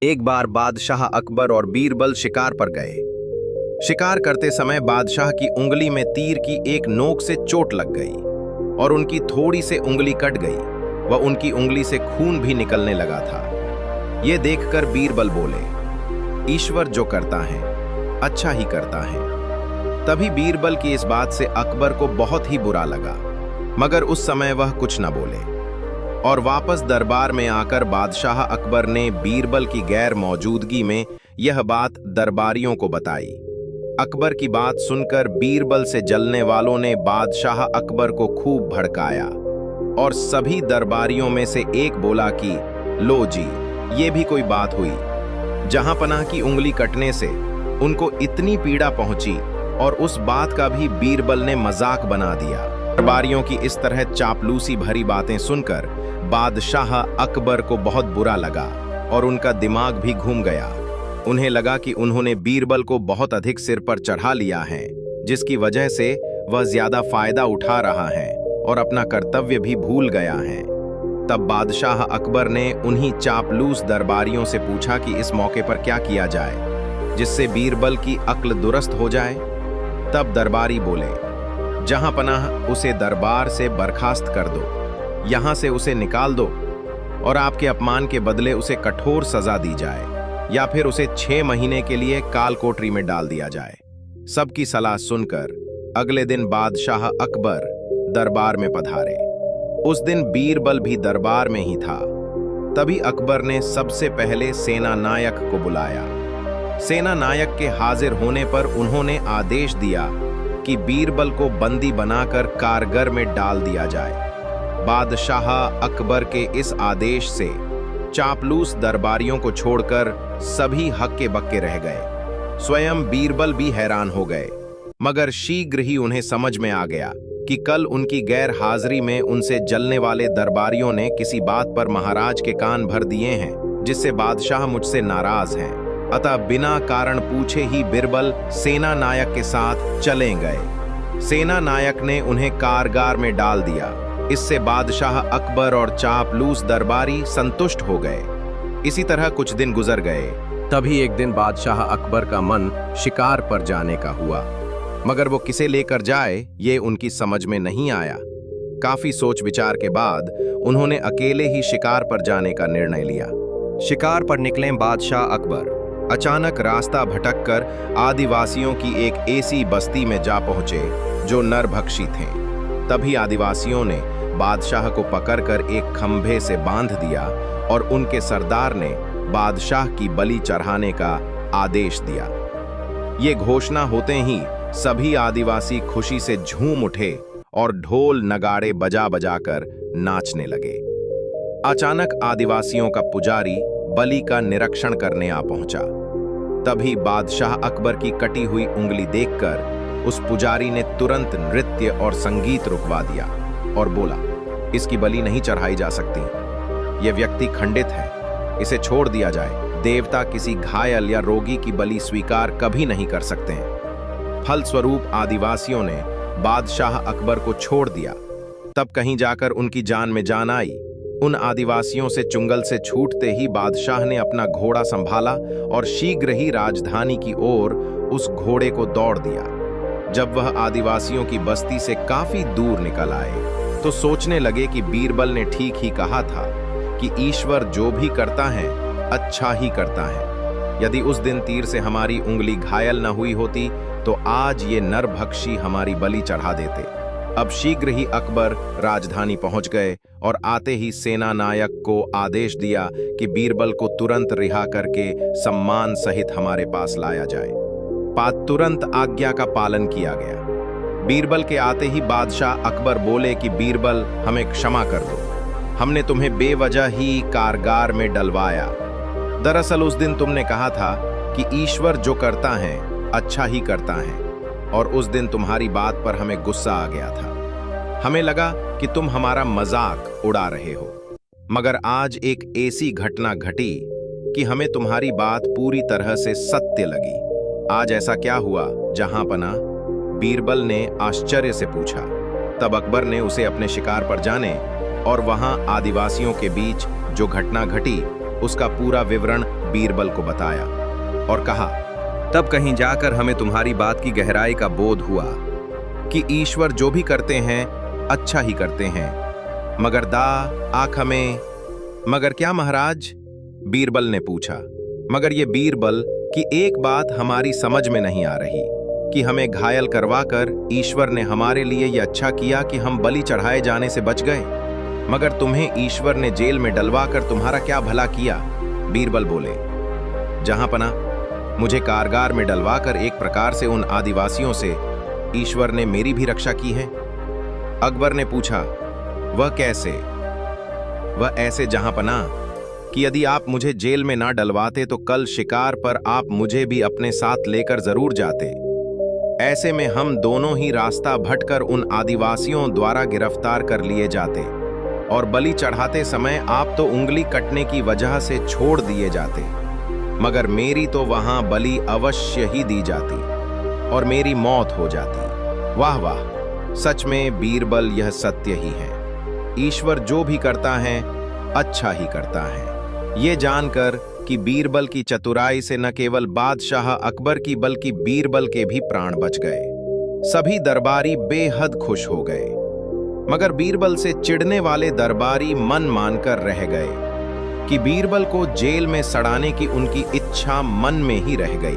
एक बार बादशाह अकबर और बीरबल शिकार पर गए। शिकार करते समय बादशाह की उंगली में तीर की एक नोक से चोट लग गई और उनकी थोड़ी से उंगली कट गई व उनकी उंगली से खून भी निकलने लगा था। ये देखकर बीरबल बोले, ईश्वर जो करता है अच्छा ही करता है। तभी बीरबल की इस बात से अकबर को बहुत ही बुरा लगा, मगर उस समय वह कुछ न बोले और वापस दरबार में आकर बादशाह अकबर ने बीरबल की गैर मौजूदगी में यह बात दरबारियों को बताई। अकबर की बात सुनकर बीरबल से जलने वालों ने बादशाह अकबर को खूब भड़काया और सभी दरबारियों में से एक बोला कि लो जी, ये भी कोई बात हुई। जहां पनाह की उंगली कटने से उनको इतनी पीड़ा पहुंची और उस बात का भी बीरबल ने मजाक बना दिया। दरबारियों की इस तरह चापलूसी भरी बातें सुनकर बादशाह अकबर को बहुत बुरा लगा और उनका दिमाग भी घूम गया। उन्हें लगा कि उन्होंने बीरबल को बहुत अधिक सिर पर चढ़ा लिया है, जिसकी वजह से वह ज्यादा फायदा उठा रहा है और अपना कर्तव्य भी भूल गया है। तब बादशाह अकबर ने उन्हीं चापलूस दरबारियों से पूछा कि इस मौके पर क्या किया जाए जिससे बीरबल की अक्ल दुरुस्त हो जाए। तब दरबारी बोले, जहां पनाह उसे दरबार से बर्खास्त कर दो, यहां से उसे निकाल दो और आपके अपमान के बदले उसे कठोर सजा दी जाए या फिर उसे 6 महीने के लिए काल कोठरी में डाल दिया जाए। सबकी सलाह सुनकर अगले दिन बादशाह अकबर दरबार में पधारे। उस दिन बीरबल भी दरबार में ही था। तभी अकबर ने सबसे पहले सेना नायक को बुलाया। सेना नायक के हाजिर होने पर उन्होंने आदेश दिया कि बीरबल को बंदी बनाकर कारगर में डाल दिया जाए। बादशाह अकबर के इस आदेश से चापलूस दरबारियों को छोड़कर सभी हक्के बक्के रह गए। स्वयं बीरबल भी हैरान हो गए, मगर शीघ्र ही उन्हें समझ में आ गया कि कल उनकी गैर हाजिरी में उनसे जलने वाले दरबारियों ने किसी बात पर महाराज के कान भर दिए हैं, जिससे बादशाह मुझसे नाराज हैं। अतः बिना कारण पूछे ही बीरबल सेना नायक के साथ चले गए। सेना नायक ने उन्हें कारगार में डाल दिया। इससे बादशाह अकबर और चापलूस दरबारी संतुष्ट हो गए। इसी तरह कुछ दिन गुजर गए। तभी एक दिन बादशाह अकबर का मन शिकार पर जाने का हुआ, मगर वो किसे लेकर जाए ये उनकी समझ में नहीं आया। काफी सोच विचार के बाद उन्होंने अकेले ही शिकार पर जाने का निर्णय लिया। शिकार पर निकले बादशाह अकबर अचानक रास्ता भटककर आदिवासियों की एक ऐसी बस्ती में जा पहुंचे जो नरभक्षी थे। तभी आदिवासियों ने बादशाह को पकड़कर एक खंभे से बांध दिया और उनके सरदार ने बादशाह की बलि चढ़ाने का आदेश दिया। ये घोषणा होते ही सभी आदिवासी खुशी से झूम उठे और ढोल नगाड़े बजा बजाकर नाचने लगे। अचानक आदिवासियों का पुजारी बलि का निरीक्षण करने आ पहुंचा। तभी बादशाह अकबर की कटी हुई उंगली देखकर उस पुजारी ने तुरंत नृत्य और संगीत रुकवा दिया और बोला, इसकी बलि नहीं चढ़ाई जा सकती। यह व्यक्ति खंडित है, इसे छोड़ दिया जाए। देवता किसी घायल या रोगी की बलि स्वीकार कभी नहीं कर सकते हैं। फलस्वरूप आदिवासियों ने बादशाह अकबर को छोड़ दिया। तब कहीं जाकर उनकी जान में जान आई। उन आदिवासियों से चुंगल से छूटते ही बादशाह ने अपना घोड़ा संभाला और शीघ्र ही राजधानी की ओर उस घोड़े को दौड़ दिया। जब वह आदिवासियों की बस्ती से काफी दूर निकल आए तो सोचने लगे कि बीरबल ने ठीक ही कहा था कि ईश्वर जो भी करता है अच्छा ही करता है। यदि उस दिन तीर से हमारी उंगली घायल न हुई होती तो आज ये नरभक्षी हमारी बलि चढ़ा देते। अब शीघ्र ही अकबर राजधानी पहुंच गए और आते ही सेना नायक को आदेश दिया कि बीरबल को तुरंत रिहा करके सम्मान सहित हमारे पास लाया जाए। तुरंत आज्ञा का पालन किया गया। बीरबल के आते ही बादशाह अकबर बोले कि बीरबल, हमें क्षमा कर दो, हमने तुम्हें बेवजह ही कारगार में डलवाया। दरअसल उस दिन तुमने कहा था कि ईश्वर जो करता है अच्छा ही करता है, और उस दिन तुम्हारी बात पर हमें गुस्सा आ गया था। हमें लगा कि तुम हमारा मजाक उड़ा रहे हो, मगर आज एक ऐसी घटना घटी कि हमें तुम्हारी बात पूरी तरह से सत्य लगी। आज ऐसा क्या हुआ जहां पना? बीरबल ने आश्चर्य से पूछा। तब अकबर ने उसे अपने शिकार पर जाने और वहां आदिवासियों के बीच जो घटना घटी उसका पूरा विवरण बीरबल को बताया और कहा, तब कहीं जाकर हमें तुम्हारी बात की गहराई का बोध हुआ कि ईश्वर जो भी करते हैं अच्छा ही करते हैं। मगर आख हमें। मगर क्या महाराज? बीरबल ने पूछा। मगर ये बीरबल कि एक बात हमारी समझ में नहीं आ रही कि हमें घायल करवाकर ईश्वर ने हमारे लिए यह अच्छा किया कि हम बलि चढ़ाए जाने से बच गए, मगर तुम्हें ईश्वर ने जेल में डलवाकर तुम्हारा क्या भला किया? बीरबल बोले, जहां पना मुझे कारागार में डलवाकर एक प्रकार से उन आदिवासियों से ईश्वर ने मेरी भी रक्षा की है। अकबर ने पूछा, वह कैसे? वह ऐसे जहां पना कि यदि आप मुझे जेल में ना डलवाते तो कल शिकार पर आप मुझे भी अपने साथ लेकर जरूर जाते। ऐसे में हम दोनों ही रास्ता भटकर उन आदिवासियों द्वारा गिरफ्तार कर लिए जाते और बलि चढ़ाते समय आप तो उंगली कटने की वजह से छोड़ दिए जाते, मगर मेरी तो वहां बलि अवश्य ही दी जाती और मेरी मौत हो जाती। वाह वाह, सच में बीरबल यह सत्य ही है। ईश्वर जो भी करता है अच्छा ही करता है। ये जानकर कि बीरबल की चतुराई से न केवल बादशाह अकबर की बल्कि बीरबल के भी प्राण बच गए। सभी दरबारी बेहद खुश हो गए, मगर बीरबल से चिढ़ने वाले दरबारी मन मानकर रह गए कि बीरबल को जेल में सड़ाने की उनकी इच्छा मन में ही रह गई।